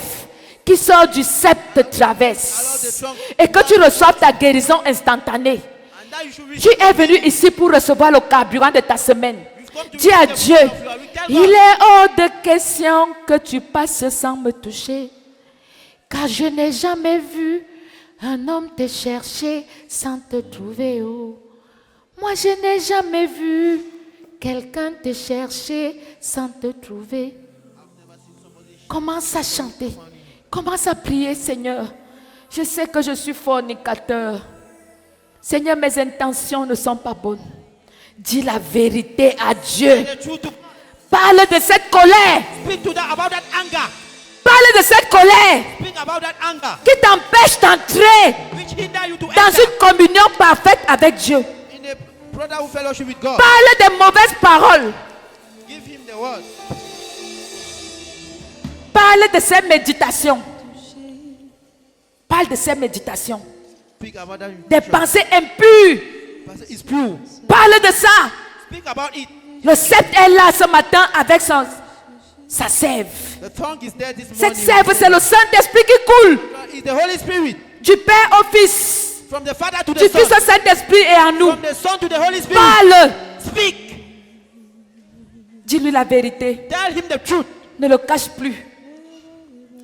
qui sort du sceptre te traverse. Et que tu reçoives ta guérison instantanée. And that you should Tu receive. es venu ici pour recevoir le carburant de ta semaine. You've come to Dis à receive the Dieu, fruit of your life. Tell il God, est hors de question que tu passes sans me toucher. Car je n'ai jamais vu un homme te chercher sans te trouver. Oh. Moi, je n'ai jamais vu quelqu'un te chercher sans te trouver. Commence à chanter. Commence à prier, Seigneur. Je sais que je suis fornicateur. Seigneur, mes intentions ne sont pas bonnes. Dis la vérité à Dieu. the truth to Parle de cette colère. speak to that about that anger. Parle de cette colère Speak about that anger qui t'empêche d'entrer which hinder you to dans enter une communion parfaite avec Dieu. in a brotherhood fellowship with God. Parle des mauvaises paroles. Give him the word. Parle de ces méditations. Parle de ces méditations. Speak about that. Des pensées impures. It's pure. Parle de ça. Speak about it. Le sceptre est là ce matin avec sa sève. The tongue is there this Cette morning. sève, c'est le Saint-Esprit qui coule It's the Holy Spirit. du Père au Fils, From the Father to du the Fils Son. au Saint-Esprit et en nous. From the Son to the Holy Spirit. Parle. Speak. Dis-lui la vérité. Tell him the truth. Ne le cache plus.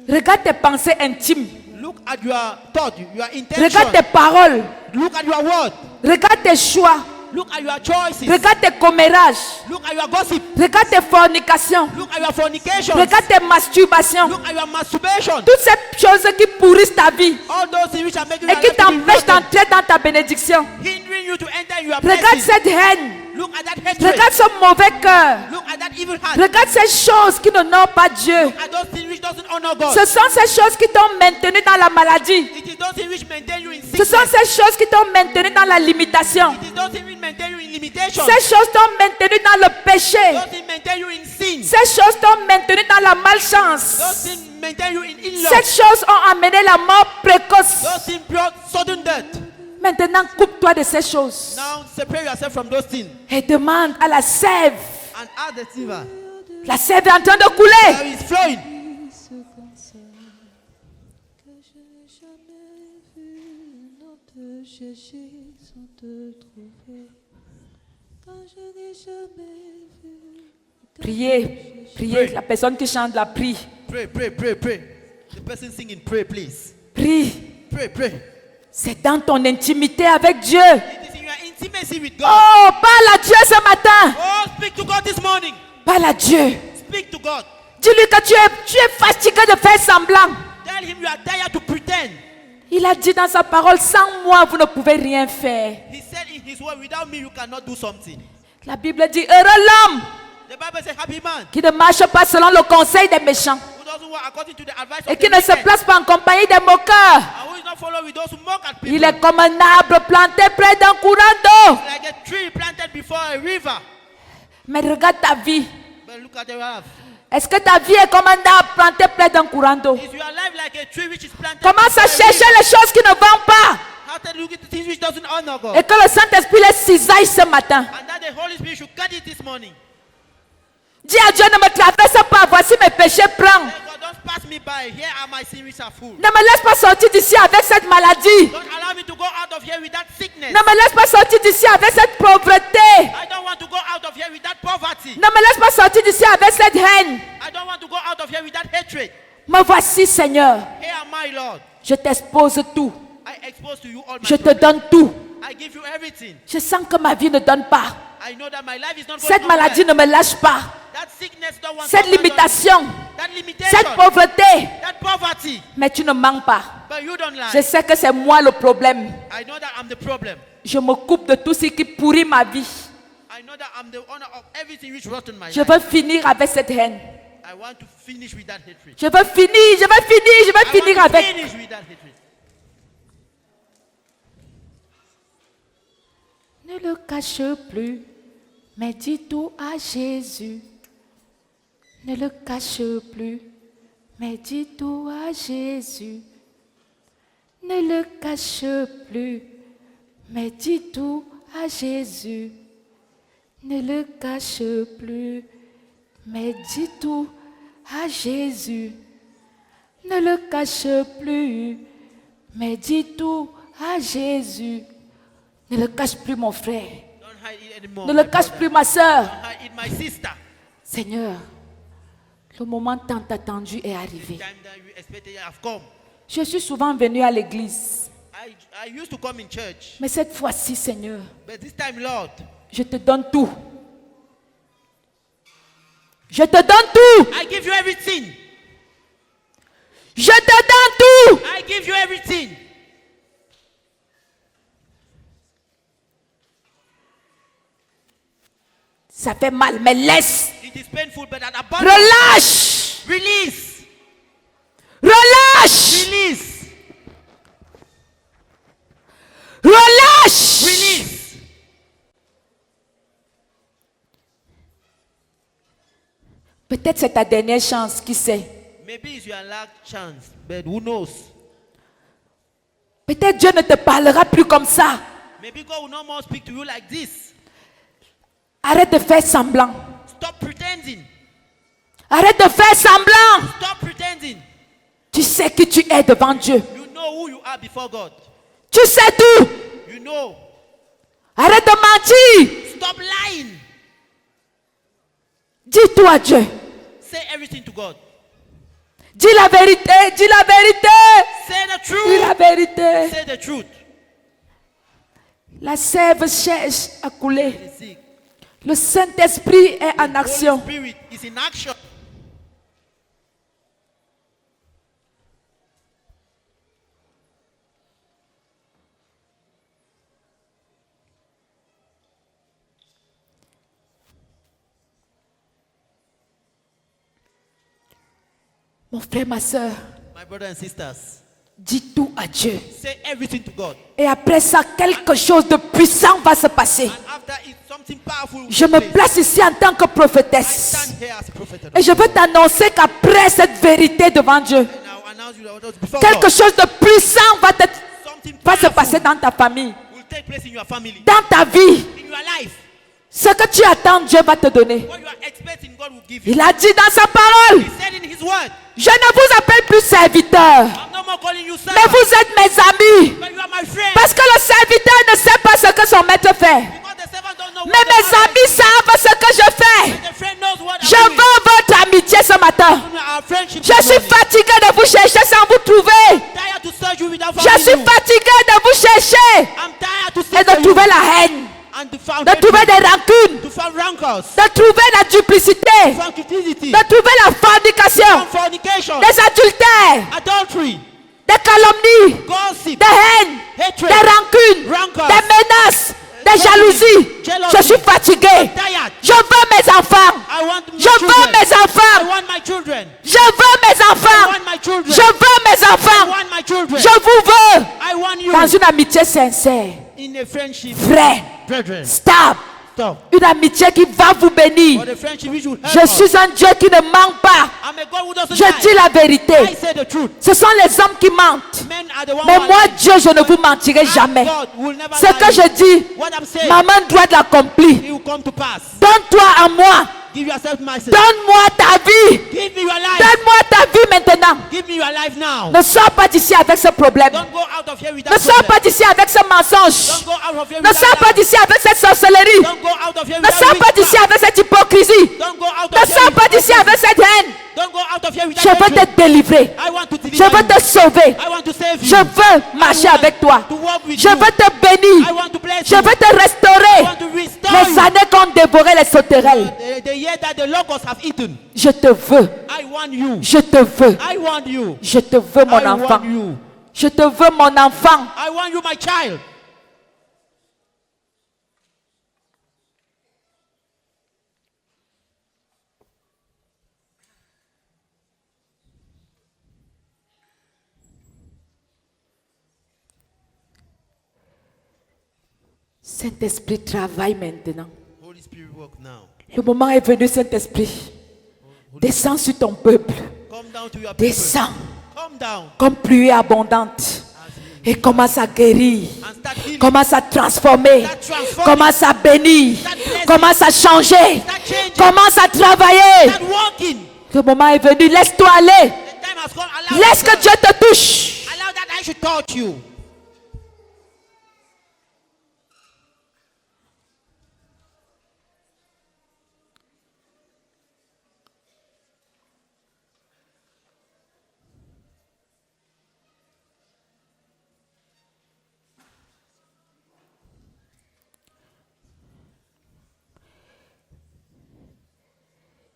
Regarde tes pensées intimes. Look at your thought, your intention. Regarde tes paroles. Look at your word. Regarde tes choix. Look at your choices. Regarde tes commérages. Look at your gossip. Regarde tes fornications. Look at your fornication. Regarde tes masturbations. Look at your masturbation. Toutes ces choses qui pourrissent ta vie All those things which are making et your qui life to be t'empêchent rotten, d'entrer dans ta bénédiction. hindering you to enter your Regarde blessing. cette haine. Look at that hatred. Regarde ce mauvais cœur. Look at that evil heart. Regarde ces choses qui n'honorent pas Dieu. Look at those things which doesn't honor God. Ce sont ces choses qui t'ont maintenu dans la maladie. It is those things which maintain you in Ce sickness. sont ces choses qui t'ont maintenu dans la limitation. It is those things which maintain you in limitation. Ces choses t'ont maintenu dans le péché. Those things maintain you in sin. Ces choses t'ont maintenu dans la malchance. Those things maintain you in ill Ces choses ont amené la mort précoce. Those things brought sudden death. Maintenant, coupe-toi de ces choses Now separate yourself from those things et demande à la sève. and add the silver. La sève est en train de couler. There is flowing. Ce cancer que je n'ai jamais vu, non te chercher sans te trouver. quand je n'ai jamais vu. Priez, priez. La personne qui chante la prie. Pray, pray, pray, pray. The person singing, pray, please. Prie. Pray, pray. C'est dans ton intimité avec Dieu. It is in your intimacy with God. Oh, parle à Dieu ce matin. Oh, speak to God this morning. Parle à Dieu. Speak to God. Dis-lui que tu es fatigué de faire semblant. Tell him you are tired to pretend. Il a dit dans sa parole, sans moi, vous ne pouvez rien faire. He said in his word, without me you cannot do something. La Bible dit, heureux l'homme The Bible says, happy man qui ne marche pas selon le conseil des méchants who doesn't walk according to the advice et of qui the ne se wicked, place pas en compagnie des moqueurs. and who is not followed with those who mock at people. Il est comme un arbre planté près d'un courant d'eau. Like a tree planted before a river. Mais regarde ta vie. But look at your life. Est-ce que ta vie est comme un arbre planté près d'un courant d'eau? Is your life like a tree which is planted Commence à before a chercher river? les choses qui ne vont pas How to look at the things which doesn't honor God. et que le Saint-Esprit les cisaille ce matin. And that the Holy Spirit should cut it this morning. Dis à Dieu, ne me traverse pas, voici mes péchés, prends. Say, God, don't pass me by. Here are my sins which are full. Ne me laisse pas sortir d'ici avec cette maladie. Don't allow me to go out of here with that sickness. Ne me laisse pas sortir d'ici avec cette pauvreté. I don't want to go out of here with that poverty. Ne me laisse pas sortir d'ici avec cette haine. I don't want to go out of here with that hatred. Me voici, Seigneur. Here am I, Lord. Je t'expose tout. I expose to you all my Je te problems. donne tout. I give you everything. Je sens que ma vie ne donne pas. I know that my life is not going Cette maladie nowhere. ne me lâche pas. That sickness don't want Cette to abandon limitation. you. That limitation. Cette pauvreté. That poverty. Mais tu ne manques pas. But you don't lie. Je sais que c'est moi le problème. I know that I'm the problem. Je me coupe de tout ce qui pourrit ma vie. I know that I'm the owner of everything which rotten my Je life. veux finir avec cette haine. I want to finish with that hatred. Je veux finir, je veux finir, je veux I finir want to avec. finish with that hatred. Ne le cache plus, mais dis tout à Jésus. Ne le cache plus, mais dis tout à Jésus. Ne le cache plus, mais dis tout à Jésus. Ne le cache plus, mais dis tout à Jésus. Ne le cache plus, mais dis tout à Jésus. Ne le cache plus, mon frère. Don't hide it anymore. Ne my le cache brother. plus, ma soeur. Don't hide it, my sister. Seigneur, le moment tant attendu est arrivé. Time that you expected have come. Je suis souvent venue à l'église. I used to come in church, Mais cette fois-ci, Seigneur, but this time, Lord, je te donne tout. Je te donne tout. I give you everything. Je te donne tout. I give you everything. Ça fait mal, mais laisse. It is painful, but at abundance. Relâche. Release. Relâche. Release. Relâche. Release. Peut-être c'est ta dernière chance, qui sait. Maybe it's your last chance, but who knows? Peut-être Dieu ne te parlera plus comme ça. Maybe God will no more speak to you like this. Arrête de faire semblant. Stop pretending. Arrête de faire semblant. Stop pretending. Tu sais qui tu es devant Dieu. You know who you are before God. Tu sais tout. You know. Arrête de mentir. Stop lying. Dis-toi à Dieu. Say everything to God. Dis la vérité. Dis la vérité. Say the Dis la truth. vérité. Say the truth. La sève cherche à couler. The sick. Le Saint-Esprit est en Holy action. Spirit is in action. Mon frère, ma soeur, My brothers and sisters, dis tout à Dieu. say everything to God. Et après ça, quelque chose de puissant va se passer. And after it, something powerful will Je take me place. place ici en tant que I prophétesse. stand here as a prophet. Et je veux t'annoncer qu'après cette vérité devant Dieu, And I'll announce you that before quelque God, chose de puissant something va se powerful passer dans ta famille, will take place in your family, dans ta vie. in your life. Ce que tu attends, Dieu va te donner. What you are expecting, God will give you. Il a dit dans sa parole, He said in His word, je ne vous appelle plus serviteur, I'm no more calling you mais servant, vous êtes mes amis. but you are my friend. Parce que le serviteur ne sait pas ce que son maître fait. Because the servant don't know Mais what mes amis savent ce que je fais. the friend knows what Je I'm doing. veux votre amitié ce matin. Our friendship Je this suis morning. fatigué de vous chercher sans vous trouver. Tired to search you without Je finding suis you. fatigué de vous chercher I'm tired to et seek de for you trouver la haine, and to find de trouver hatred, des rancunes, to find rancors, de trouver la duplicité, to find cupidity, de trouver la fornication, find fornication, des adultères, adultery, des calomnies, gossip, des haines, hatred, des rancunes, rancors, des menaces, des jalousies. jealousy. Je suis fatigué. tired. Je veux mes enfants. I want my Je veux children. mes I enfants. want my children. Je veux mes I enfants. want my children. Je veux mes I enfants. want my children. Je vous veux I want you dans une amitié sincère, in a friendship, vraie, brethren. stable, Stop. une amitié qui va vous bénir. For the friendship which will help Je us. suis un Dieu qui ne ment pas. I'm a God who doesn't Je lie. dis la I vérité. say the truth. Ce sont les hommes qui mentent. Men are the ones Mais who are moi, lying. Dieu, je ne vous mentirai I, jamais. God, will never Ce lie que you. je dis, What I'm saying, ma main droite l'accomplit. it will come to pass. Donne-toi à moi. Give yourself myself. Donne-moi ta vie. Give me your life. Donne-moi ta vie maintenant. Give me your life now. Ne sors pas d'ici avec ce problème. Don't go out of here with Ne that sors pas problem. d'ici avec ce mensonge. Don't go out of here Ne with sors that pas lie. d'ici avec cette sorcellerie. Don't go out of here Ne with sors that pas d'ici witchcraft. avec cette hypocrisie. Don't go out Ne of here sors with pas d'ici avec cette haine. Don't go out of here with Je that veux hatred. te délivrer. I want to Je deliver veux you. te sauver. I want to save you. Je veux marcher avec toi. To walk with Je you. veux te bénir. I want to bless Je you. veux te I restaurer. want to restore Les you. années qu'ont dévoré les sauterelles. The year that the locusts have eaten. Je te veux. I want you. Je te veux. I want you. Je te veux, mon I enfant. want you. Je te veux, mon enfant. I want you, my child. Saint-Esprit travaille maintenant. Holy Spirit, work now. Le moment est venu, Saint-Esprit. Descends sur ton peuple. Come down to your people. Descends Come down comme pluie abondante. Et commence à guérir. and start healing. Commence à transformer. Start transforming. Commence à bénir. Start blessing. Commence à changer. Start changing. Commence à travailler. Start walking. Le moment est venu. Laisse-toi aller. The time has come. Allow Laisse que yourself. Dieu te touche. Allow that I should touch you.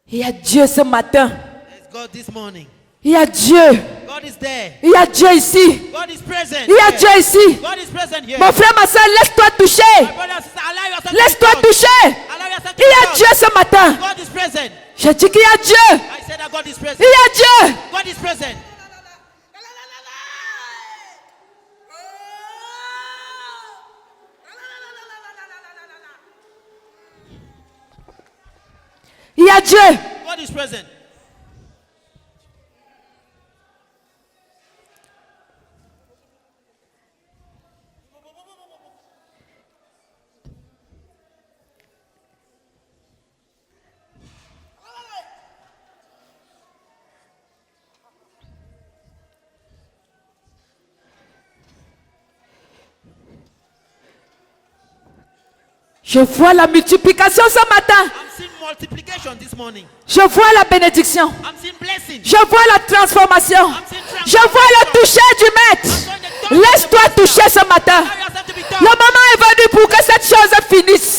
Il y a Dieu ce matin. There's God this morning. Il y a Dieu. God is there. Il y a Dieu ici. God is present. Il y a here. Dieu ici. God is present here. Mon frère, ma soeur, laisse-toi toucher. My brother and sister, allow yourself to be Laisse-toi touched. toucher. Allow yourself to Il y be a Dieu touched. ce matin. God is present. Je dis qu'il y a Dieu. I said that God is present. Il y a Dieu. God is present. Il y a Dieu. God is present. Je vois la multiplication ce matin. I'm seeing multiplication this morning. Je vois la bénédiction. I'm seeing blessing. Je vois la transformation. Je vois le toucher du maître. Laisse-toi toucher ce matin. Allow yourself to be touched. Le moment est venu pour que cette chose finisse.